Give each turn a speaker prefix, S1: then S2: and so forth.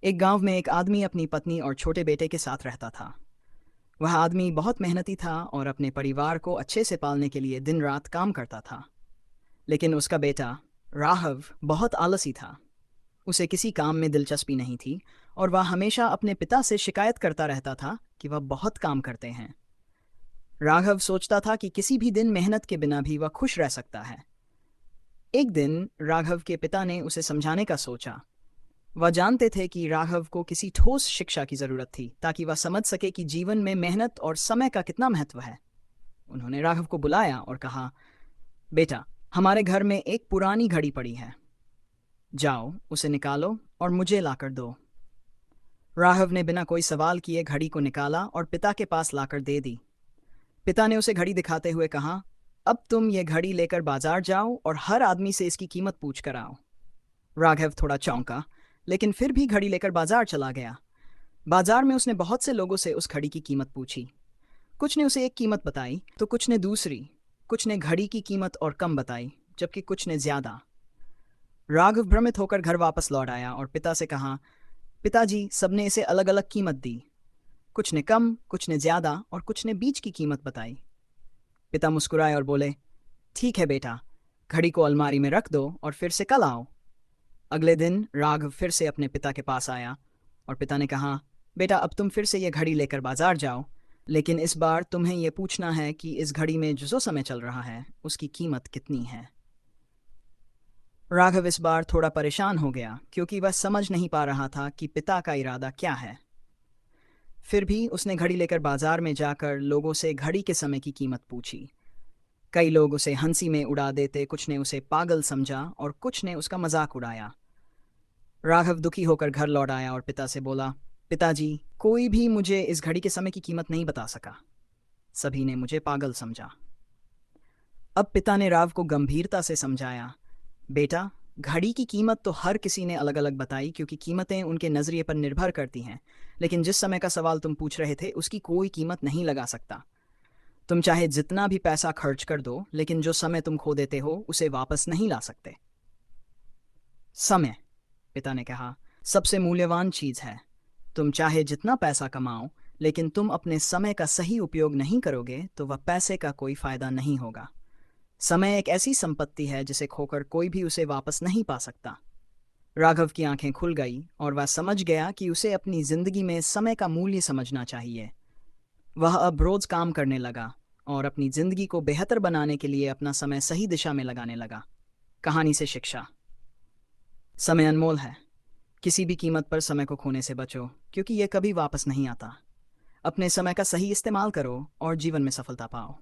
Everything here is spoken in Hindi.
S1: एक गांव में एक आदमी अपनी पत्नी और छोटे बेटे के साथ रहता था। वह आदमी बहुत मेहनती था और अपने परिवार को अच्छे से पालने के लिए दिन रात काम करता था। लेकिन उसका बेटा राघव बहुत आलसी था। उसे किसी काम में दिलचस्पी नहीं थी और वह हमेशा अपने पिता से शिकायत करता रहता था कि वह बहुत काम करते हैं। राघव सोचता था कि किसी भी दिन मेहनत के बिना भी वह खुश रह सकता है। एक दिन राघव के पिता ने उसे समझाने का सोचा। वह जानते थे कि राघव को किसी ठोस शिक्षा की जरूरत थी ताकि वह समझ सके कि जीवन में मेहनत और समय का कितना महत्व है। उन्होंने राघव को बुलाया और कहा, बेटा, हमारे घर में एक पुरानी घड़ी पड़ी है। जाओ उसे निकालो और मुझे लाकर दो। राघव ने बिना कोई सवाल किए घड़ी को निकाला और पिता के पास लाकर दे दी। पिता ने उसे घड़ी दिखाते हुए कहा, अब तुम ये घड़ी लेकर बाजार जाओ और हर आदमी से इसकी कीमत पूछ कर आओ। राघव थोड़ा चौंका, लेकिन फिर भी घड़ी लेकर बाजार चला गया। बाजार में उसने बहुत से लोगों से उस घड़ी की कीमत पूछी। कुछ ने उसे एक कीमत बताई तो कुछ ने दूसरी। कुछ ने घड़ी की कीमत और कम बताई, जबकि कुछ ने ज्यादा। राघव भ्रमित होकर घर वापस लौट आया और पिता से कहा, पिताजी, सबने इसे अलग अलग कीमत दी। कुछ ने कम, कुछ ने ज्यादा और कुछ ने बीच की कीमत बताई। पिता मुस्कुराए और बोले, ठीक है बेटा, घड़ी को अलमारी में रख दो और फिर से कल आओ। अगले दिन राघव फिर से अपने पिता के पास आया और पिता ने कहा, बेटा, अब तुम फिर से ये घड़ी लेकर बाजार जाओ, लेकिन इस बार तुम्हें यह पूछना है कि इस घड़ी में जो समय चल रहा है उसकी कीमत कितनी है। राघव इस बार थोड़ा परेशान हो गया क्योंकि वह समझ नहीं पा रहा था कि पिता का इरादा क्या है। फिर भी उसने घड़ी लेकर बाजार में जाकर लोगों से घड़ी के समय की कीमत पूछी। कई लोग उसे हंसी में उड़ा देते, कुछ ने उसे पागल समझा और कुछ ने उसका मजाक उड़ाया। राघव दुखी होकर घर लौट आया और पिता से बोला, पिताजी, कोई भी मुझे इस घड़ी के समय की कीमत नहीं बता सका। सभी ने मुझे पागल समझा। अब पिता ने राव को गंभीरता से समझाया, बेटा, घड़ी की कीमत तो हर किसी ने अलग अलग बताई क्योंकि कीमतें उनके नजरिए पर निर्भर करती हैं। लेकिन जिस समय का सवाल तुम पूछ रहे थे उसकी कोई कीमत नहीं लगा सकता। तुम चाहे जितना भी पैसा खर्च कर दो, लेकिन जो समय तुम खो देते हो उसे वापस नहीं ला सकते। समय, पिता ने कहा, सबसे मूल्यवान चीज है। तुम चाहे जितना पैसा कमाओ, लेकिन तुम अपने समय का सही उपयोग नहीं करोगे तो वह पैसे का कोई फायदा नहीं होगा। समय एक ऐसी संपत्ति है जिसे खोकर कोई भी उसे वापस नहीं पा सकता। राघव की आंखें खुल गई और वह समझ गया कि उसे अपनी जिंदगी में समय का मूल्य समझना चाहिए। वह अब रोज काम करने लगा और अपनी जिंदगी को बेहतर बनाने के लिए अपना समय सही दिशा में लगाने लगा। कहानी से शिक्षा, समय अनमोल है। किसी भी कीमत पर समय को खोने से बचो क्योंकि यह कभी वापस नहीं आता। अपने समय का सही इस्तेमाल करो और जीवन में सफलता पाओ।